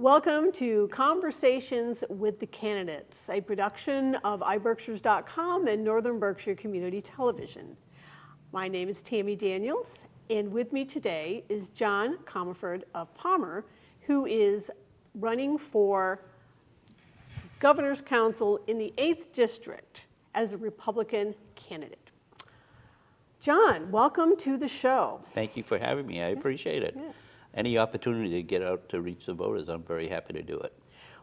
Welcome to Conversations with the Candidates, a production of iBerkshires.com and Northern Berkshire Community Television. My name is Tammy Daniels, and with me today is John Comerford of Palmer, who is running for Governor's Council in the 8th District as a Republican candidate. John, welcome to the show. Thank you for having me. I appreciate it. Yeah. Any opportunity to get out to reach the voters, I'm very happy to do it.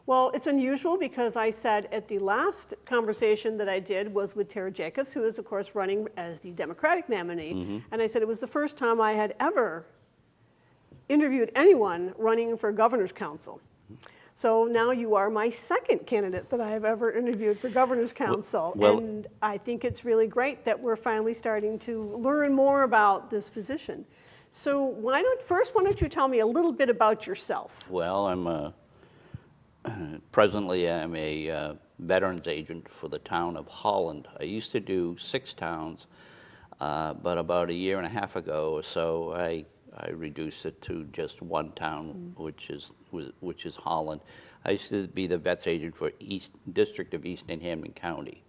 Well, it's unusual because I said at the last conversation that I did was with Tara Jacobs, who is, of course, running as the Democratic nominee. And I said it was the first time I had ever interviewed anyone running for Governor's Council. So now you are my second candidate that I have ever interviewed for Governor's Council. And I think it's really great that we're finally starting to learn more about this position. So why don't you tell me a little bit about yourself? Well, presently I'm a veterans agent for the town of Holland. I used to do 6 towns, but about a year and a half ago or so, I reduced it to just one town, which is Holland. I used to be the vets agent for District of East and Hampden County.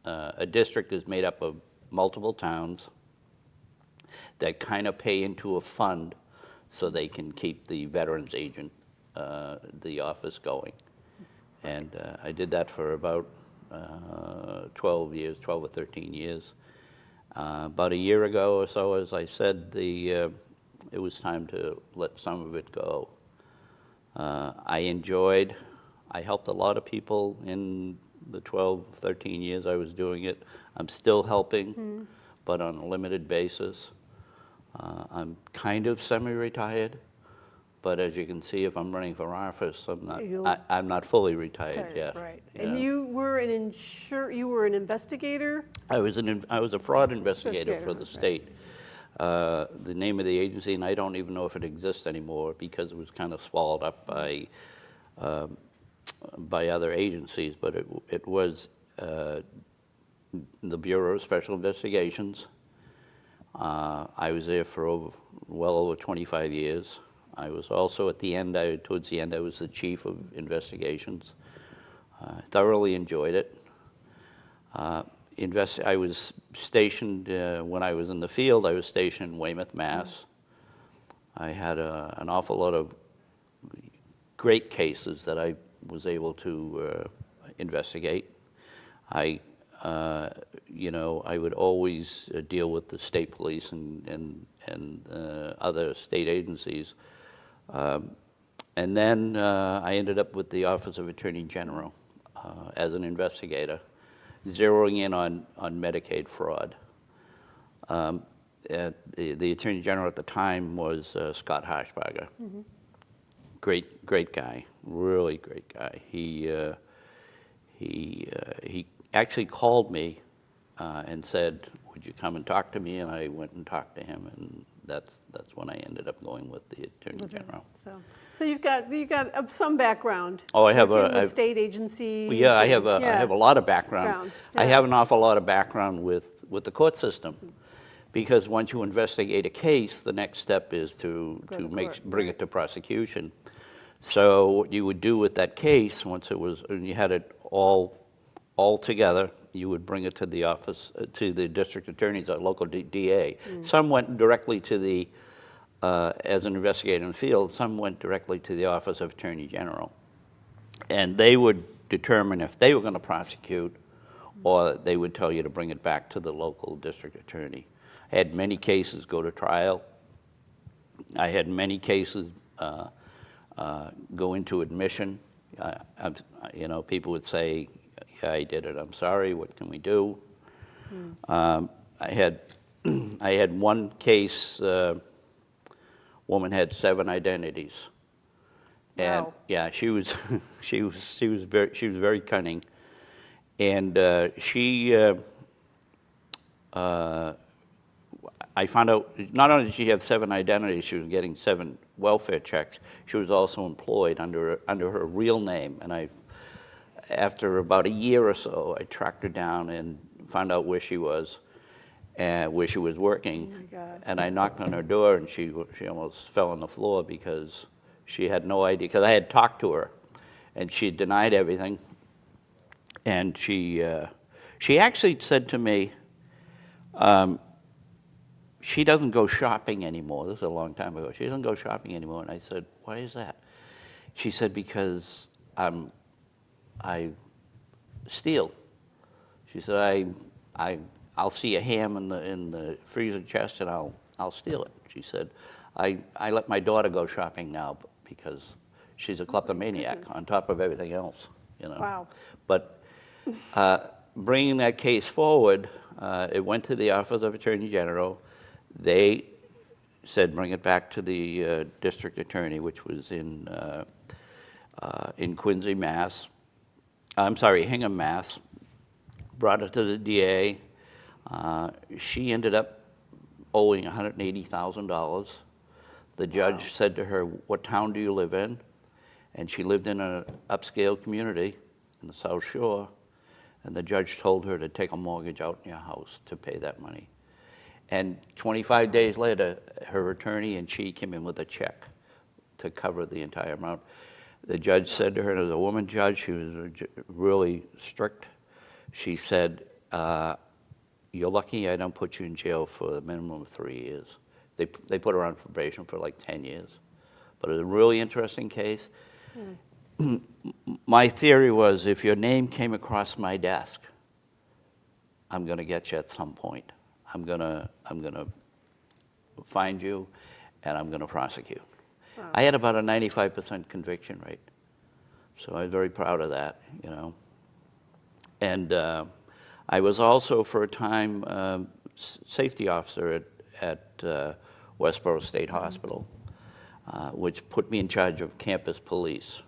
A district is made up of multiple towns that kind of pay into a fund so they can keep the veterans agent, the office going. And I did that for about 12 or 13 years. About a year ago or so, as I said, it was time to let some of it go. I helped a lot of people in the 12, 13 years I was doing it. I'm still helping, but on a limited basis. I'm kind of semi-retired, but as you can see, if I'm running for office, I'm not fully retired yet. Right. And you were an investigator? I was a fraud investigator for the state. The name of the agency, and I don't even know if it exists anymore because it was kind of swallowed up by other agencies, but it was the Bureau of Special Investigations. I was there for well over 25 years. I was also towards the end, I was the chief of investigations. Thoroughly enjoyed it. I was stationed, when I was in the field, I was stationed in Weymouth, Mass. I had an awful lot of great cases that I was able to investigate. I would always deal with the state police and other state agencies. And then I ended up with the Office of Attorney General as an investigator, zeroing in on Medicaid fraud. The Attorney General at the time was Scott Harshbarger. Great guy, really great guy. He actually called me and said, "Would you come and talk to me?" And I went and talked to him, and that's when I ended up going with the Attorney General. So you've got some background. Oh, I have state agencies. Well, yeah, I have a lot of background. Yeah. I have an awful lot of background with the court system, because once you investigate a case, the next step is to bring it to prosecution. So what you would do with that case, once you had it all together, you would bring it to the office, to the district attorneys, a local DA. Some went directly to as an investigator in the field, some went directly to the Office of Attorney General. And they would determine if they were going to prosecute, or they would tell you to bring it back to the local district attorney. I had many cases go to trial. I had many cases go into admission. People would say, "Yeah, I did it. I'm sorry. What can we do?" I had one case. Woman had 7 identities, and wow. Yeah, she was very cunning, and I found out not only did she have 7 identities, she was getting 7 welfare checks. She was also employed under her real name, and after about a year or so, I tracked her down and found out where she was. Where she was working, oh my God. And I knocked on her door, and she almost fell on the floor because She had no idea, because I had talked to her, and she denied everything. And she actually said to me, she doesn't go shopping anymore. This is a long time ago. She doesn't go shopping anymore. And I said, why is that? She said, because I steal. She said, I'll see a ham in the freezer chest and I'll steal it. She said, I let my daughter go shopping now because she's a kleptomaniac on top of everything else, you know. Wow. But bringing that case forward, it went to the Office of Attorney General. They said bring it back to the district attorney, which was in Quincy, Mass. I'm sorry, Hingham, Mass. Brought it to the DA. She ended up owing $180,000. The judge said to her, what town do you live in? And she lived in an upscale community in the South Shore. And the judge told her to take a mortgage out in your house to pay that money. And 25 days later, her attorney and she came in with a check to cover the entire amount. The judge said to her, and it was a woman judge, she was really strict. She said, you're lucky I don't put you in jail for a minimum of 3 years. They put her on probation for like 10 years. But it was a really interesting case. My theory was, if your name came across my desk, I'm going to get you at some point. I'm gonna find you, and I'm going to prosecute. Wow. I had about a 95% conviction rate, so I was very proud of that, you know. And I was also, for a time, safety officer at Westboro State Hospital, which put me in charge of campus police,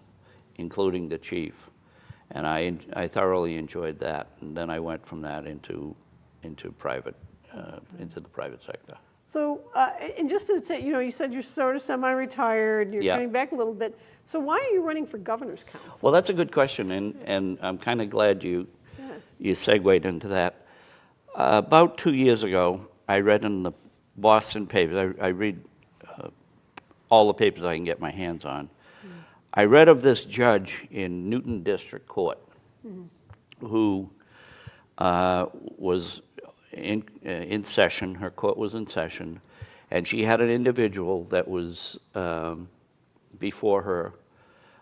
including the chief. And I thoroughly enjoyed that. And then I went from that into private, into the private sector. So, and just to say, you know, you said you're sort of semi-retired, you're coming back a little bit. So why are you running for governor's council? Well, that's a good question, and I'm kind of glad you segued into that. About 2 years ago, I read in the Boston papers, I read all the papers I can get my hands on. I read of this judge in Newton District Court who was in session, her court was in session, and she had an individual that was before her,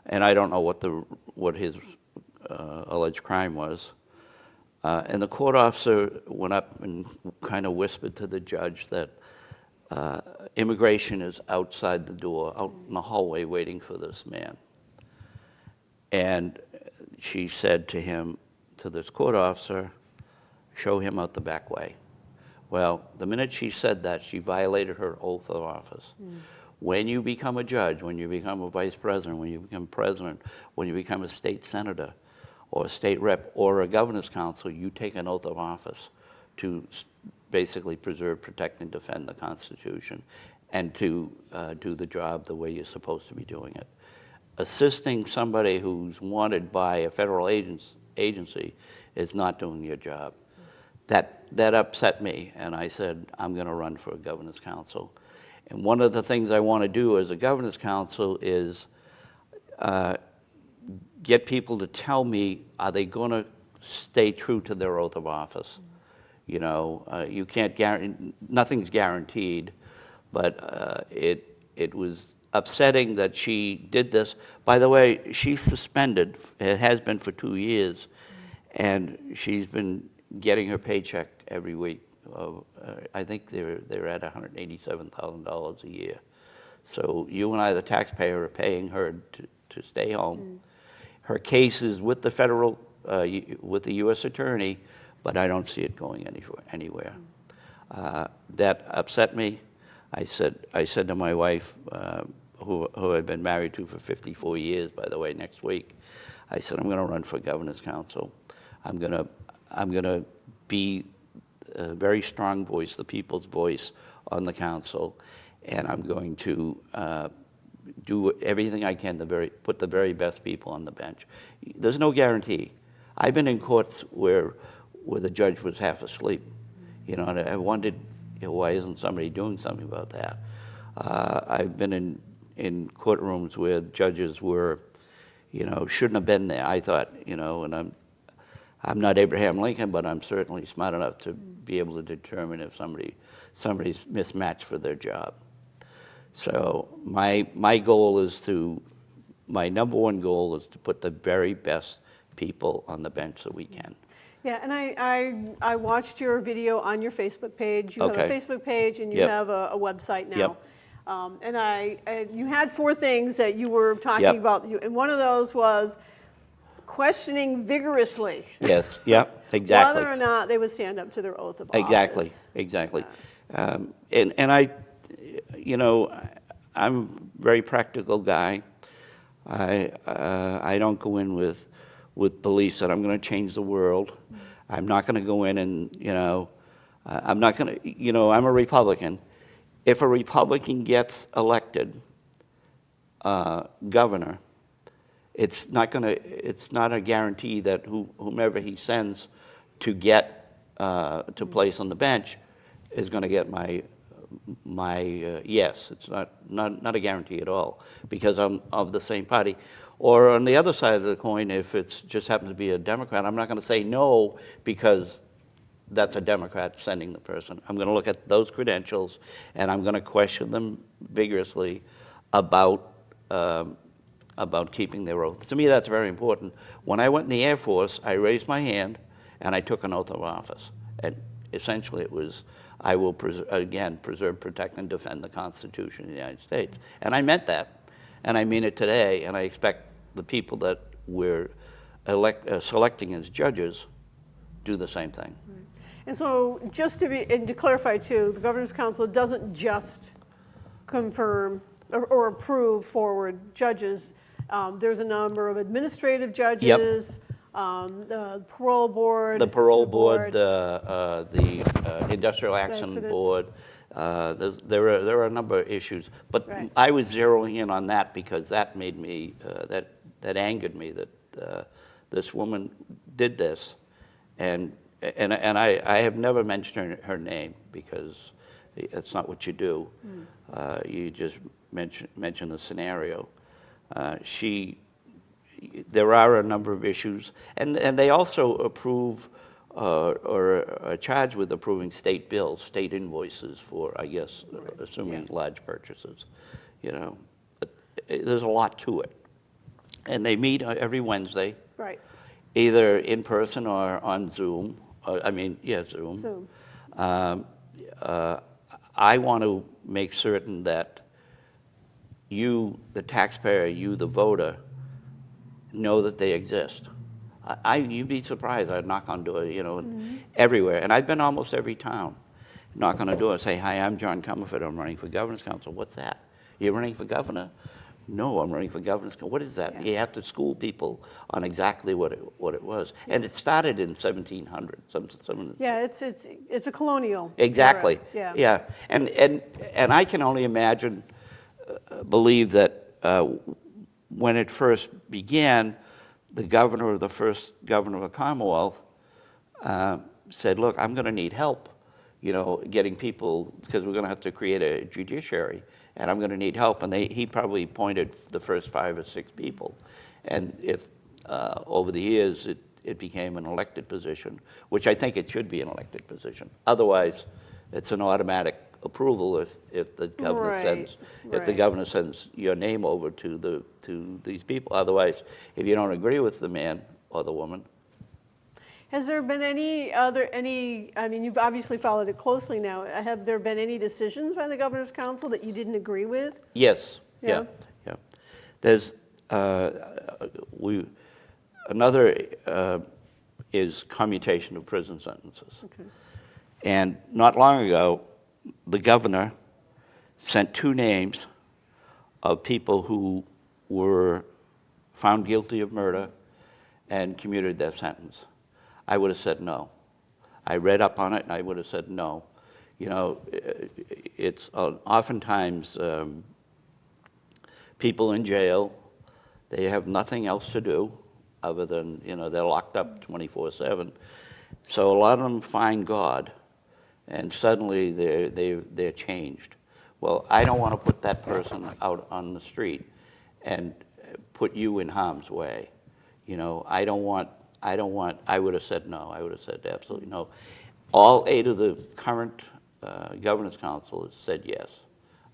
and I don't know what his alleged crime was. And the court officer went up and kind of whispered to the judge that immigration is outside the door, out in the hallway waiting for this man. And she said to him, to this court officer, show him out the back way. Well, the minute she said that, she violated her oath of office. When you become a judge, when you become a vice president, when you become president, when you become a state senator, or a state rep, or a governor's council, you take an oath of office to basically preserve, protect, and defend the Constitution, and to do the job the way you're supposed to be doing it. Assisting somebody who's wanted by a federal agency is not doing your job. That upset me, and I said, I'm going to run for a governor's council. And one of the things I want to do as a governor's council is get people to tell me, are they going to stay true to their oath of office? You know, you can't guarantee, nothing's guaranteed, but it was upsetting that she did this. By the way, she's suspended, it has been for 2 years, and she's been getting her paycheck every week. I think they're at $187,000 a year. So you and I, the taxpayer, are paying her to stay home. Her case is with the federal, with the U.S. attorney, but I don't see it going anywhere. That upset me. I said to my wife, who I've been married to for 54 years, by the way, next week, I said, I'm going to run for governor's council. I'm going to be a very strong voice, the people's voice on the council, and I'm going to do everything I can to put the very best people on the bench. There's no guarantee. I've been in courts where the judge was half asleep, you know, and I wondered, you know, why isn't somebody doing something about that? I've been in courtrooms where judges were, shouldn't have been there. I thought, and I'm not Abraham Lincoln, but I'm certainly smart enough to be able to determine if somebody's mismatched for their job. So my number one goal is to put the very best people on the bench that we can. Yeah, and I watched your video on your Facebook page. You have a Facebook page and you have a website now. And you had 4 things that you were talking about, and one of those was questioning vigorously. Yes, exactly. Whether or not they would stand up to their oath of office. Exactly. And I'm a very practical guy. I don't go in with beliefs that I'm going to change the world. I'm not going to go in and, I'm not going to, I'm a Republican. If a Republican gets elected governor, it's not a guarantee that whomever he sends to get to place on the bench is going to get my yes. It's not a guarantee at all, because I'm of the same party. Or on the other side of the coin, if it just happens to be a Democrat, I'm not going to say no because that's a Democrat sending the person. I'm going to look at those credentials, and I'm going to question them vigorously about keeping their oath. To me, that's very important. When I went in the Air Force, I raised my hand, and I took an oath of office. And essentially it was, I will, preserve, protect, and defend the Constitution of the United States. And I meant that, and I mean it today, and I expect the people that we're selecting as judges do the same thing. Right. And so just to clarify too, the Governor's Council doesn't just confirm or approve forward judges. There's a number of administrative judges, the parole board. The parole board, the industrial action board. There are a number of issues, but I was zeroing in on that because that made me, that angered me that this woman did this, and I have never mentioned her name because that's not what you do. You just mention the scenario. There are a number of issues, and they also approve or are charged with approving state bills, state invoices for, I guess, assuming large purchases. But there's a lot to it, and they meet every Wednesday, either in person or on Zoom. Zoom. I want to make certain that you, the taxpayer, you, the voter, know that they exist. You'd be surprised. I'd knock on doors, everywhere. And I've been almost every town. Knock on a door and say, "Hi, I'm John Comerford. I'm running for Governor's Council." "What's that? You're running for governor?" "No, I'm running for Governor's Council." "What is that?" You have to school people on exactly what it was. And it started in 1700. It's a colonial. Exactly. Era. Yeah. And I can only imagine, believe that when it first began, the governor of the first governor of the Commonwealth said, "Look, I'm going to need help, getting people, because we're going to have to create a judiciary, and I'm going to need help." And he probably appointed the first 5 or 6 people. And if over the years it became an elected position, which I think it should be an elected position. Otherwise, it's an automatic approval if the governor sends your name over to these people. Otherwise, if you don't agree with the man or the woman. Has there been you've obviously followed it closely now. Have there been any decisions by the Governor's Council that you didn't agree with? Yes. Yeah. There's another is commutation of prison sentences. Okay. And not long ago, the governor sent 2 names of people who were found guilty of murder and commuted their sentence. I would have said no. I read up on it, and I would have said no. It's oftentimes people in jail, they have nothing else to do other than, they're locked up 24/7. So a lot of them find God, and suddenly they're changed. well, I don't want to put that person out on the street and put you in harm's way. You know, I would have said no. I would have said absolutely no. All 8 of the current governance council said yes.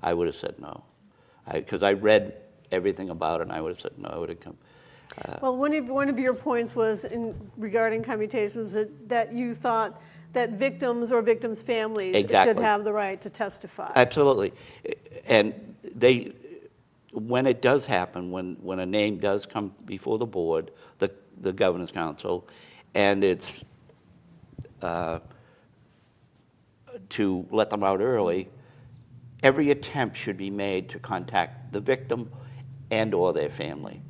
I would have said no. Because I read everything about it, and I would have said no. I would have come. Well, one of your points was regarding commutations that you thought that victims or victims' families Exactly. should have the right to testify. Absolutely. And when it does happen, when a name does come before the board, the governance council, and it's to let them out early, every attempt should be made to contact the victim and or their family.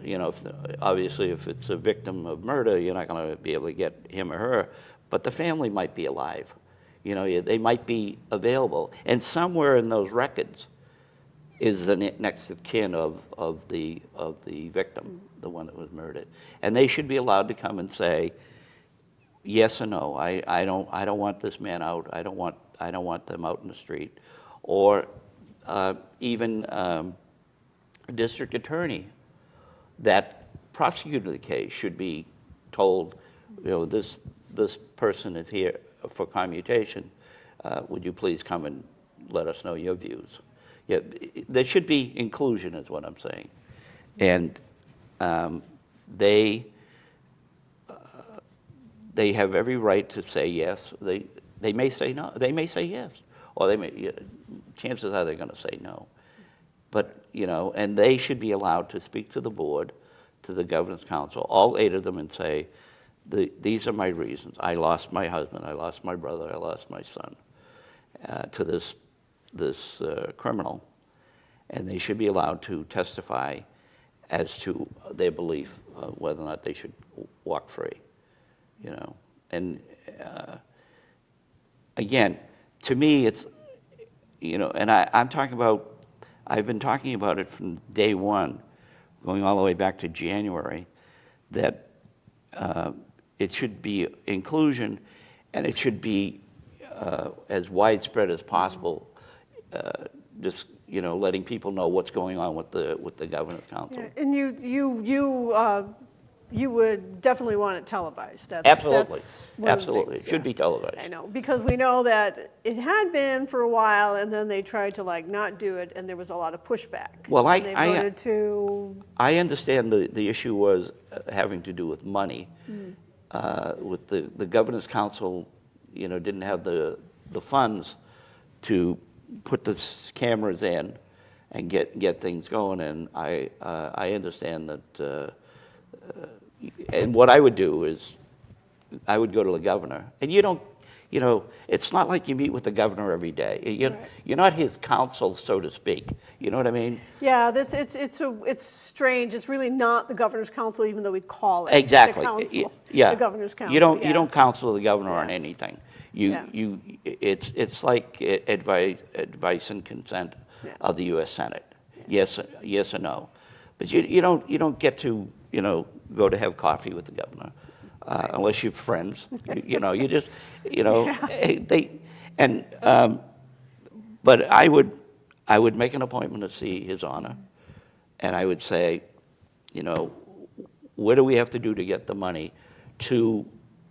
You know, obviously if it's a victim of murder, you're not going to be able to get him or her, but the family might be alive. You know, they might be available. And somewhere in those records is the next of kin of the victim, the one that was murdered. And they should be allowed to come and say, yes or no, I don't want this man out. I don't want them out in the street. Or even a district attorney that prosecuted the case should be told, you know, this person is here for commutation. Would you please come and let us know your views? Yeah, there should be inclusion, is what I'm saying, and they have every right to say yes. They may say no. They may say yes, or they may. Chances are they're going to say no. But you know, and they should be allowed to speak to the board, to the governance council, all 8 of them, and say, these are my reasons. I lost my husband. I lost my brother. I lost my son to this criminal, and they should be allowed to testify as to their belief whether or not they should walk free. You know, and again, to me, it's, you know, and I've been talking about it from day one, going all the way back to January, that it should be inclusion, and it should be as widespread as possible. Just, you know, letting people know what's going on with the governance council. Yeah, and you would definitely want it televised. Absolutely. That's one of the Absolutely. things, It should yeah. be televised. I know, because we know that it had been for a while, and then they tried to not do it, and there was a lot of pushback. Well, and they voted to. I understand the issue was having to do with money. With the governance council, you know, didn't have the funds to put the cameras in and get things going, and I understand that. And what I would do is, I would go to the governor, and you don't, you know, it's not like you meet with the governor every day. You're not his counsel, so to speak. You know what I mean? Yeah, it's strange. It's really not the governor's council, even though we call it Exactly. the council. Yeah. The governor's council. You don't yeah. counsel the governor on Yeah. anything. Yeah. It's like advice and consent Yeah. of the U.S. Senate. Yes or no. But you don't get to, you know, go to have coffee with the governor unless you're friends. You know, you just, you know, but I would make an appointment to see His Honor, and I would say, you know, what do we have to do to get the money to,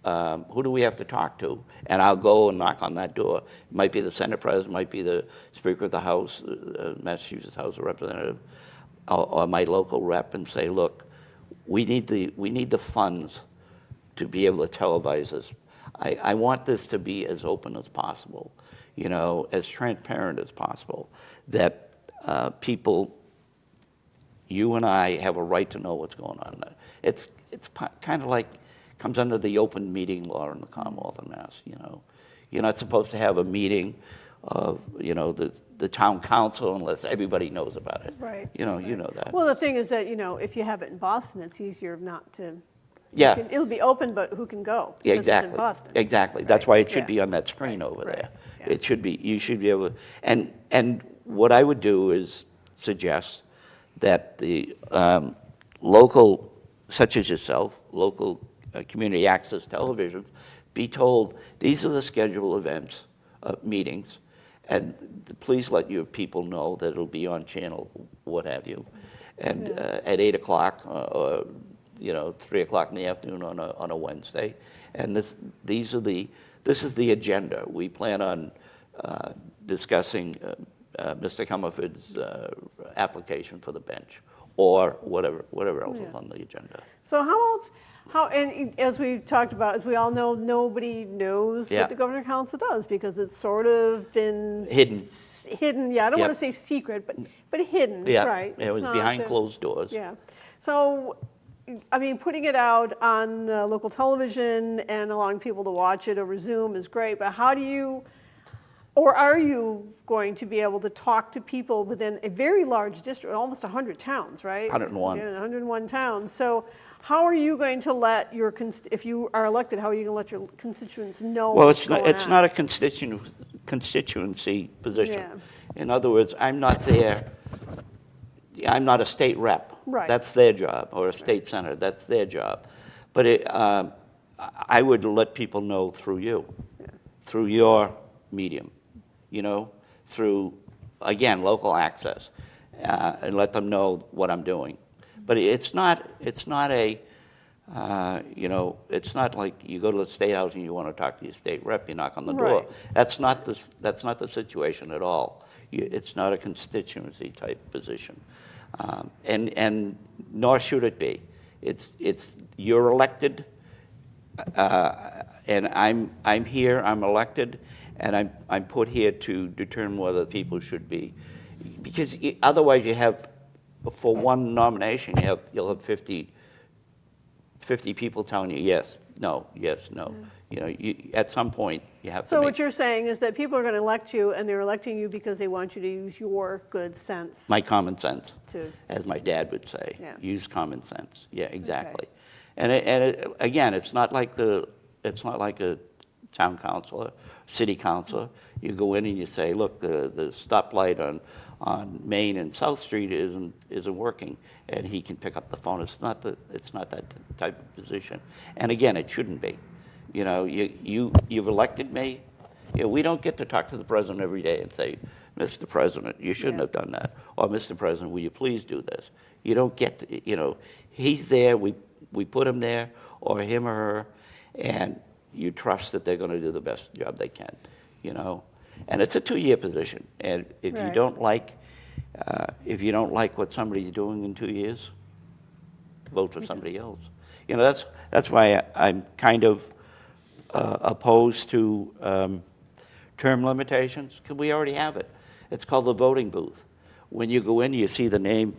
who do we have to talk to? And I'll go and knock on that door. It might be the Senate President, might be the Speaker of the House, Massachusetts House of Representatives, or my local rep, and say, look, we need the funds to be able to televise this. I want this to be as open as possible, you know, as transparent as possible, that people, you and I, have a right to know what's going on there. It's kind of like, comes under the open meeting law in the Commonwealth of Mass, you know. You're not supposed to have a meeting of, you know, the town council unless everybody knows about it. Right. You know, you know that. Well, the thing is that, you know, if you have it in Boston, it's easier not to. Yeah. It'll be open, but who can go? Yeah, Because exactly. It's in Boston. Exactly. Right. That's why it should Yeah. be on that screen over Right. there. Yeah. It should be. You should be able to. And what I would do is suggest that the local, such as yourself, local community access televisions, be told these are the scheduled events, meetings, And please let your people know that it'll be on channel, what have you. And at 8 o'clock or 3 o'clock in the afternoon on a Wednesday. And this is the agenda. We plan on discussing Mr. Comerford's application for the bench, or whatever else is on the agenda. So and as we've talked about, as we all know, nobody knows what the Governor Council does, because it's sort of been hidden. Yeah, I don't want to say secret, but hidden, right? It was behind closed doors. Yeah. So, I mean, putting it out on the local television and allowing people to watch it over Zoom is great, but how do you, or are you going to be able to talk to people within a very large district, almost 100 towns, right? 101. Yeah, 101 towns. So how are you going to let if you are elected, how are you going to let your constituents know what's going on? Well, it's not a constituency position. Yeah. In other words, I'm not there. I'm not a state rep. Right. That's their job, or a state senator. That's their job. But I would let people know through you, through your medium, through, again, local access, and let them know what I'm doing. But it's not it's not like you go to the State House and you want to talk to your state rep, you knock on the door. Right. That's not the situation at all. It's not a constituency type position. And nor should it be. It's you're elected, and I'm here. I'm elected, and I'm put here to determine whether people should be, because otherwise you have, for one nomination you'll have 50 people telling you yes, no, yes, no. At some point you have to. So what you're saying is that people are going to elect you, and they're electing you because they want you to use your good sense. My common sense, to, as my dad would say. Yeah. Use common sense. Yeah, exactly. Okay. And again, it's not like a town councilor, city councilor. You go in and you say, look, the stoplight on Main and South Street isn't working, and he can pick up the phone. It's not that type of position. And again, it shouldn't be. You've elected me. We don't get to talk to the president every day and say, Mr. President, you shouldn't have done that. Or, Mr. President, will you please do this? You don't get to, he's there, we put him there, or him or her, and you trust that they're going to do the best job they can, And it's a 2-year position. And if you don't like what somebody's doing in 2 years, vote for somebody else. That's why I'm kind of opposed to term limitations, because we already have it. It's called the voting booth. When you go in, you see the name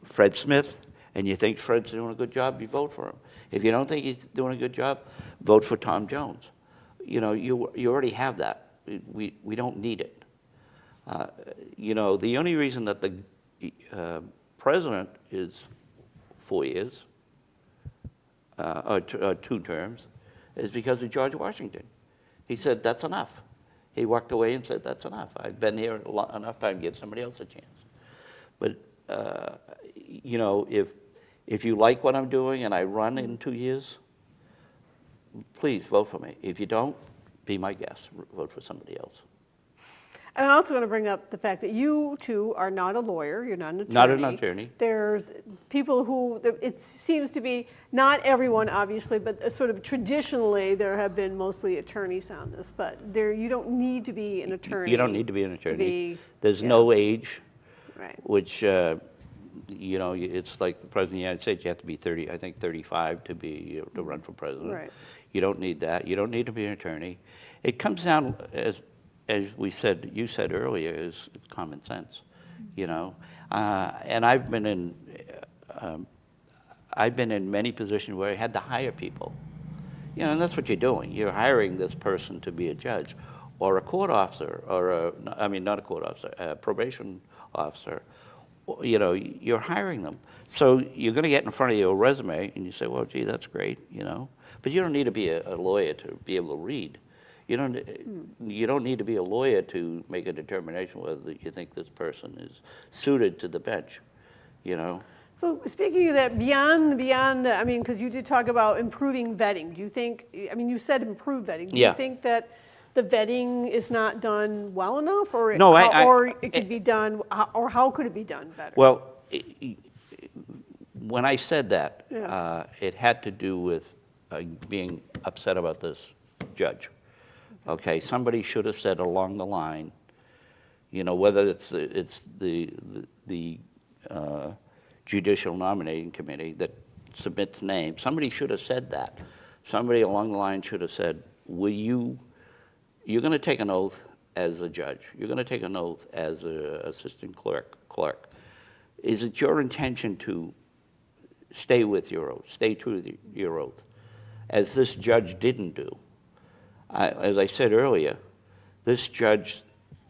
Fred Smith, and you think Fred's doing a good job, you vote for him. If you don't think he's doing a good job, vote for Tom Jones. You already have that. We don't need it. The only reason that the president is 4 years, or 2 terms, is because of George Washington. He said, that's enough. He walked away and said, that's enough. I've been here enough time to give somebody else a chance. But, if you like what I'm doing and I run in 2 years, please vote for me. If you don't, be my guest. Vote for somebody else. And I'm also going to bring up the fact that you, too, are not a lawyer. You're not an attorney. Not an attorney. There's people who, it seems to be, not everyone, obviously, but sort of traditionally, there have been mostly attorneys on this. But you don't need to be an attorney. You don't need to be an attorney. There's no age, which, it's like the President of the United States, you have to be 35 to run for president. Right. You don't need that. You don't need to be an attorney. It comes down, as you said earlier, is common sense, and I've been in many positions where I had to hire people, and that's what you're doing. You're hiring this person to be a judge, or a court officer, or not a court officer, a probation officer. You're hiring them, so you're going to get in front of your resume and you say, well, gee, that's great, but you don't need to be a lawyer to be able to read. You don't need to be a lawyer to make a determination whether you think this person is suited to the bench, So speaking of that, beyond because you did talk about improving vetting. Do you think, you said improve vetting. Do you think that the vetting is not done well enough, or No, or it could be done, or how could it be done better? Well, when I said that, Yeah. it had to do with being upset about this judge. Okay, somebody should have said along the line, you know, whether it's the judicial nominating committee that submits names, somebody should have said that. Somebody along the line should have said, you're going to take an oath as a judge. You're going to take an oath as an assistant clerk. Is it your intention to stay with your oath, stay true to your oath, as this judge didn't do? As I said earlier, this judge,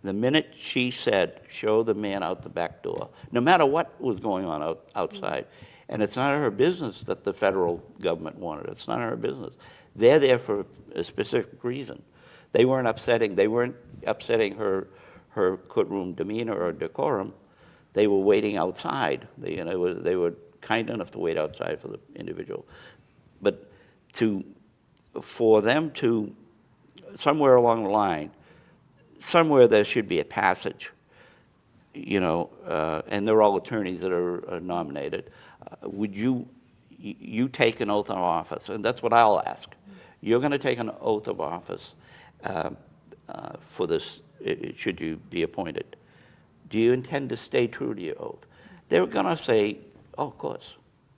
the minute she said, show the man out the back door, no matter what was going on outside, and it's not her business that the federal government wanted. It's not her business. They're there for a specific reason. They weren't upsetting her courtroom demeanor or decorum. They were waiting outside. They were kind enough to wait outside for the individual. But for them to, somewhere along the line, somewhere there should be a passage, you know, and they're all attorneys that are nominated. Would you take an oath of office? And that's what I'll ask. You're going to take an oath of office for this, should you be appointed. Do you intend to stay true to your oath? They're going to say, oh,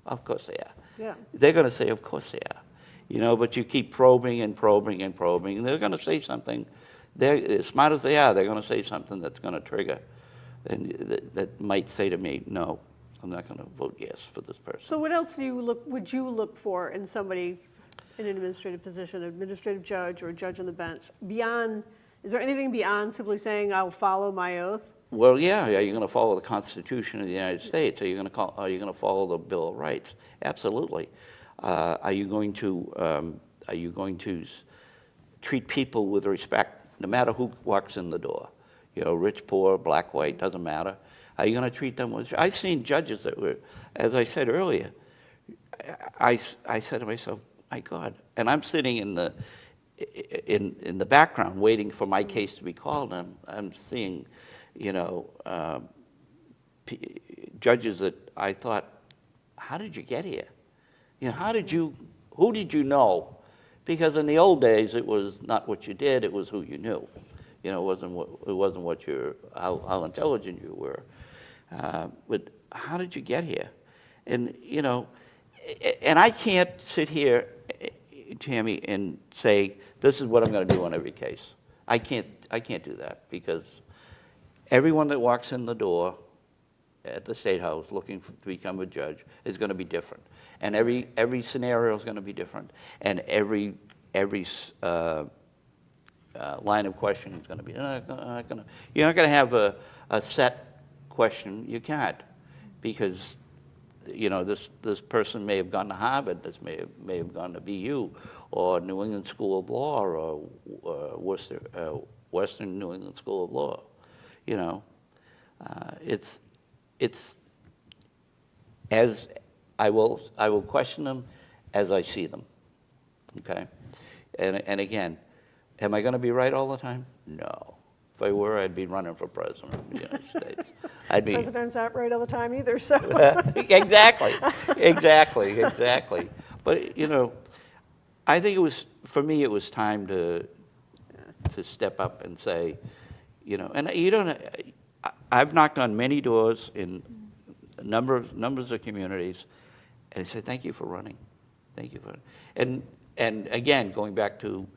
of course they are. Yeah. They're going to say, of course they are. You know, but you keep probing and probing and probing, and they're going to say something. They're, as smart as they are, they're going to say something that's going to trigger, and that might say to me, no, I'm not going to vote yes for this person. So what else would you look for in somebody in an administrative position, an administrative judge or a judge on the bench? Is there anything beyond simply saying, I'll follow my oath? Well, yeah. Are you going to follow the Constitution of the United States? Are you going to follow the Bill of Rights? Absolutely. Are you going to treat people with respect, no matter who walks in the door? You know, rich, poor, black, white, doesn't matter. Are you going to treat them with? I've seen judges that were, as I said earlier, I said to myself, my God, and I'm sitting in the background waiting for my case to be called. And I'm seeing, you know, judges that I thought, how did you get here? You know, who did you know? Because in the old days, it was not what you did, it was who you knew. You know, it wasn't how intelligent you were. But how did you get here? And, you know, and I can't sit here, Tammy, and say, this is what I'm going to do on every case. I can't do that, because everyone that walks in the door at the State House looking to become a judge is going to be different. And every scenario is going to be different. And every line of questioning is going to be, you're not going to have a set question. You can't, because, you know, this person may have gone to Harvard, this may have gone to BU, or New England School of Law, or Western New England School of Law. You know, it's as I will question them as I see them. Okay, and again, am I going to be right all the time? No. If I were, I'd be running for president of the United States. I'd be. President's not right all the time either, so. Exactly. But, you know, I think for me, it was time to step up and say, you know, and I've knocked on many doors in numbers of communities, and I said, thank you for running. Thank you for, and again, going back to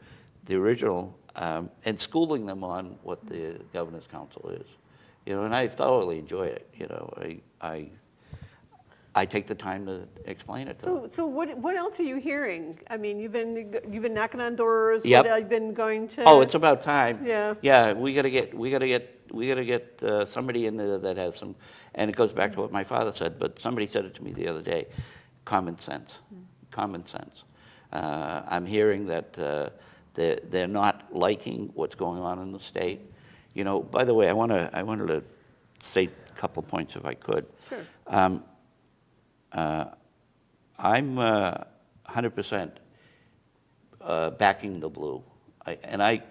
the original, and schooling them on what the Governor's Council is, you know, and I thoroughly enjoy it. You know, I take the time to explain it to them. So what else are you hearing? I mean, you've been knocking on doors. Yep. What have you been going to? Oh, it's about time. Yeah. Yeah, we got to get somebody in there that has some, and it goes back to what my father said. But somebody said it to me the other day. Common sense. Common sense. I'm hearing that they're not liking what's going on in the state. You know, by the way, I wanted to say a couple points if I could. Sure. I'm 100% backing the blue, and I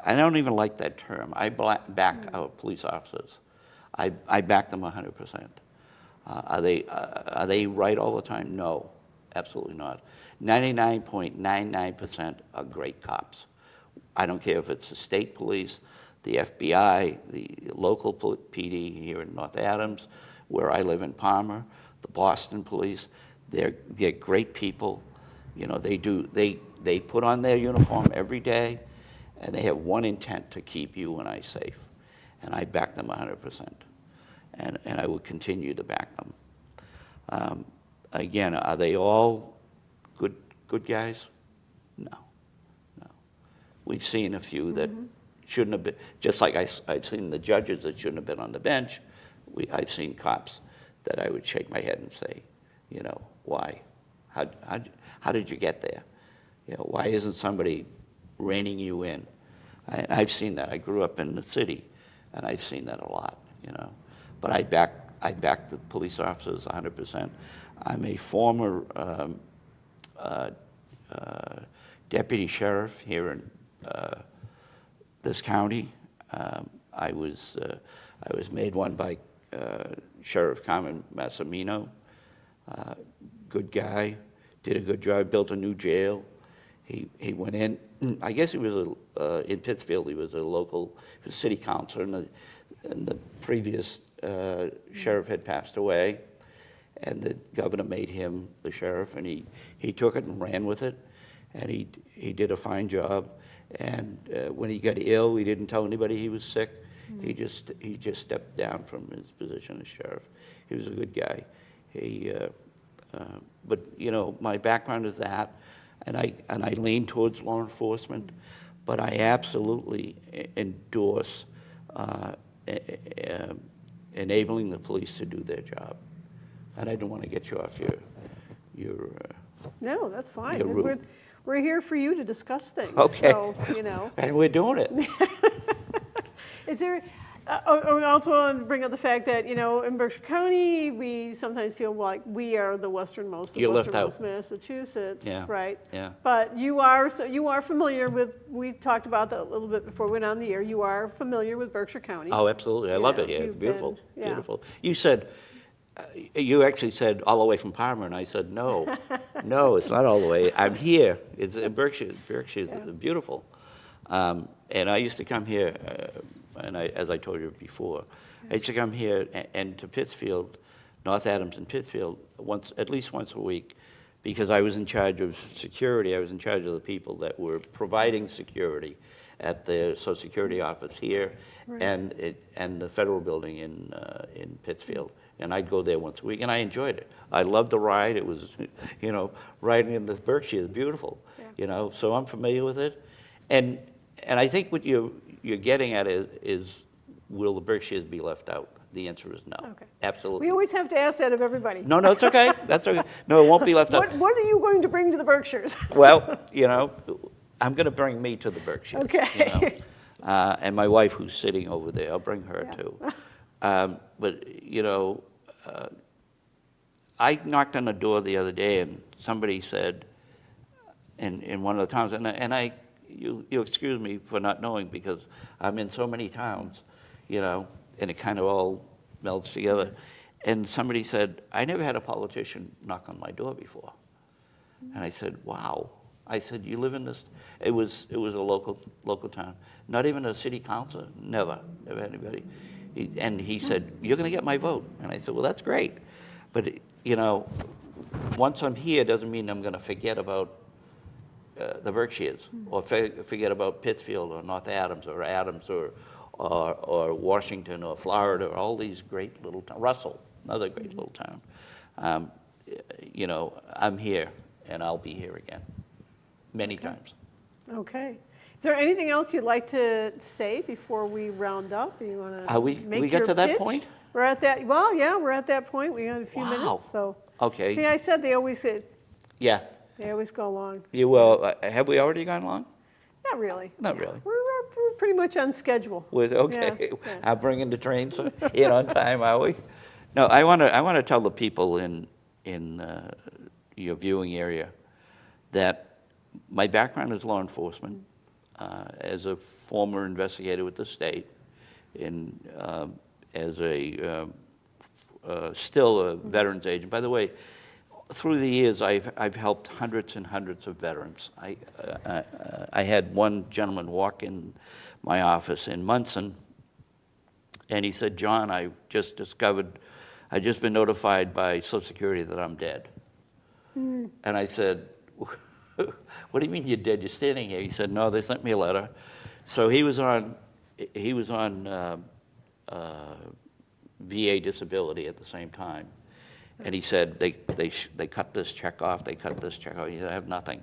I don't even like that term. I back our police officers. I back them 100%. Are they right all the time? No, absolutely not. 99.99% are great cops. I don't care if it's the state police, the FBI, the local PD here in North Adams, where I live in Palmer, the Boston police. They're great people. You know, they put on their uniform every day, and they have one intent: to keep you and I safe. And I back them 100%. And I will continue to back them. Again, are they all good guys? No. We've seen a few that shouldn't have been, just like I've seen the judges that shouldn't have been on the bench. I've seen cops that I would shake my head and say, you know, why? How did you get there? You know, why isn't somebody reining you in? I've seen that. I grew up in the city, and I've seen that a lot, you know. But I back the police officers 100%. I'm a former deputy sheriff here in this county. I was made one by Sheriff Carmen Massimino. Good guy, did a good job, built a new jail. He went in. I guess he was in Pittsfield. He was a local, he was city councilor, and the previous sheriff had passed away, and the governor made him the sheriff, and he took it and ran with it, and he did a fine job. And when he got ill, he didn't tell anybody he was sick. He just stepped down from his position as sheriff. He was a good guy. But you know, my background is that, and I lean towards law enforcement, but I absolutely endorse enabling the police to do their job. And I don't want to get you off your No, that's fine. your route. We're here for you to discuss things. Okay. So, you know. And we're doing it. Is there, I also want to bring up the fact that, you know, in Berkshire County, we sometimes feel like we are the westernmost of You're left westernmost out. Massachusetts, Yeah, right? yeah. But you are familiar with, we talked about that a little bit before we went on the air, you are familiar with Berkshire County. Oh, absolutely. I love it here. It's you've beautiful. been- yeah. Beautiful. You said, you actually said all the way from Palmer, and I said, no, no, it's not all the way. I'm here. It's in Berkshire. Berkshire is beautiful. And I used to come here, and as I told you before, I used to come here and to Pittsfield, North Adams and Pittsfield, at least once a week, because I was in charge of security. I was in charge of the people that were providing security at the Social Security office here, Right. and the federal building in Pittsfield. And I'd go there once a week, and I enjoyed it. I loved the ride. It was, you know, riding in the Berkshire is beautiful, you know, so I'm familiar with it. And I think what you're getting at is will the Berkshires be left out? The answer is no. Okay. Absolutely. We always have to ask that of everybody. No, it's okay. That's okay. No, it won't be left out. What are you going to bring to the Berkshires? Well, you know, I'm going to bring me to the Berkshires. Okay. You know? And my wife, who's sitting over there, I'll bring her Yeah. too. But, you know, I knocked on the door the other day, and somebody said, in one of the towns, and you excuse me for not knowing, because I'm in so many towns, you know, and it kind of all melds together. And somebody said, I never had a politician knock on my door before. And I said, wow. I said, you live in this, it was a local town, not even a city council, never anybody. And he said, you're going to get my vote. And I said, well, that's great. But, you know, once I'm here doesn't mean I'm going to forget about the Berkshires, or forget about Pittsfield or North Adams or Washington or Florida, or all these great little towns. Russell, another great little town. You know, I'm here, and I'll be here again many times. Okay. Is there anything else you'd like to say before we round up? You want to We make get your to that pitch? point? We're at that. Well, yeah, we're at that point. We got a few Wow. minutes. So. Okay. See, I said they always Yeah. go long. You will. Have we already gone long? Not really. Not really. We're pretty much on schedule. Okay. Yeah. I'm bringing the trains in on time, are we? No, I want to tell the people in your viewing area that my background is law enforcement. as a former investigator with the state, and as a still a veterans agent. By the way, through the years, I've helped hundreds and hundreds of veterans. I had one gentleman walk in my office in Munson, and he said, "John, I've just been notified by Social Security that I'm dead." And I said, "What do you mean you're dead? You're standing here." He said, "No, they sent me a letter." So he was on VA disability at the same time. And he said, they cut this check off, they cut this check off. He said, "I have nothing."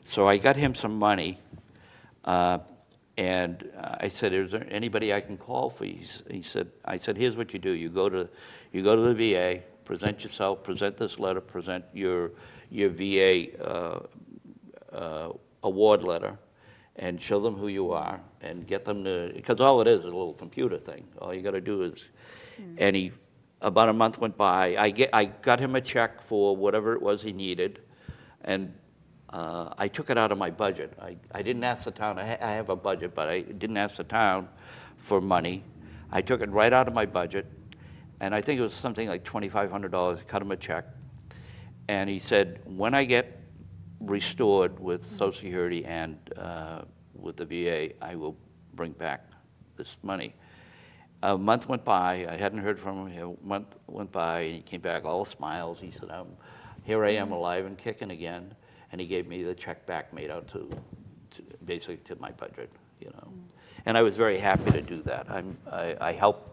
So I got him some money, and I said, "Is there anybody I can call for you?" I said, "Here's what you do. You go to the VA, present yourself, present this letter, present your VA award letter, and show them who you are, and get them to," because all it is a little computer thing. All you got to do is, and about a month went by. I got him a check for whatever it was he needed, and I took it out of my budget. I didn't ask the town. I have a budget, but I didn't ask the town for money. I took it right out of my budget, and I think it was something like $2,500. Cut him a check, and he said, "When I get restored with Social Security and with the VA, I will bring back this money." A month went by. I hadn't heard from him. A month went by, and he came back all smiles. He said, "Here I am, alive and kicking again." And he gave me the check back, made out to basically to my budget, you know. And I was very happy to do that. I helped.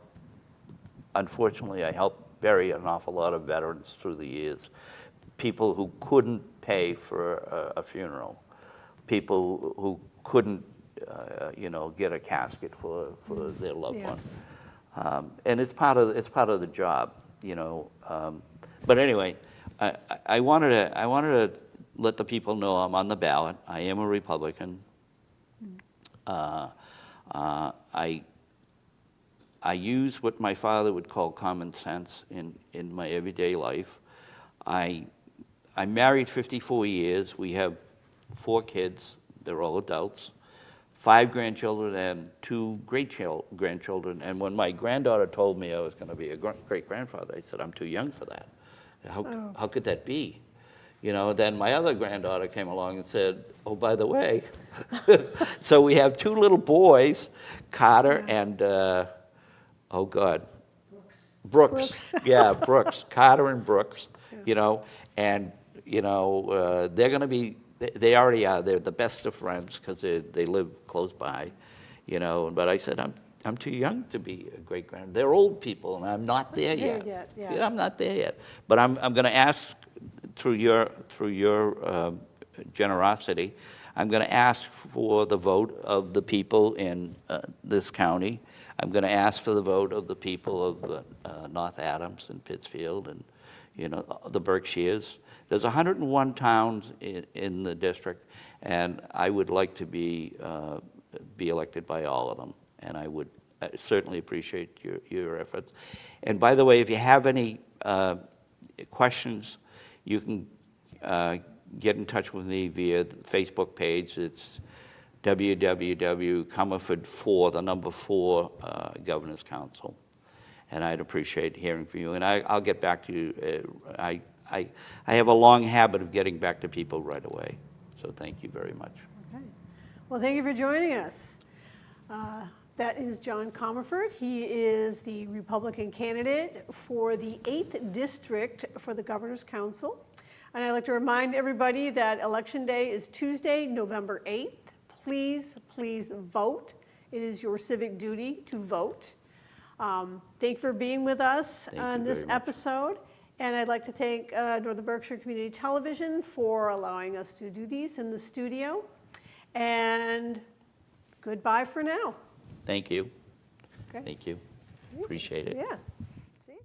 Unfortunately, I helped bury an awful lot of veterans through the years. People who couldn't pay for a funeral, people who couldn't, get a casket for their loved one. And it's part of the job, you know. But anyway, I wanted to let the people know I'm on the ballot. I am a Republican. I use what my father would call common sense in my everyday life. I'm married 54 years. We have 4 kids. They're all adults. 5 grandchildren and 2 great-grandchildren. And when my granddaughter told me I was going to be a great-grandfather, I said, "I'm too young for that. How could that be?" You know, then my other granddaughter came along and said, "Oh, by the way." So we have 2 little boys, Carter and, oh God. Brooks. Yeah, Brooks. Carter and Brooks, you know, and, they're going to be, they already are. They're the best of friends because they live close by, you know. But I said, I'm too young to be a great-grandfather. They're old people, and I'm not there yet. Yeah, I'm not there yet. But I'm going to ask, through your generosity, I'm going to ask for the vote of the people in this county. I'm going to ask for the vote of the people of North Adams and Pittsfield and, the Berkshires. There's 101 towns in the district, and I would like to be elected by all of them. And I would certainly appreciate your efforts. And by the way, if you have any questions, you can get in touch with me via the Facebook page. It's www.Comerford4, the number 4, Governor's Council. And I'd appreciate hearing from you. And I'll get back to you. I have a long habit of getting back to people right away. So thank you very much. Okay. Well, thank you for joining us. That is John Comerford. He is the Republican candidate for the 8th District for the Governor's Council. And I'd like to remind everybody that Election Day is Tuesday, November 8th. Please, please vote. It is your civic duty to vote. Thank you for being with us on this episode. And I'd like to thank Northern Berkshire Community Television for allowing us to do these in the studio. And goodbye for now. Thank you. Okay. Thank you. Appreciate it. Yeah. See?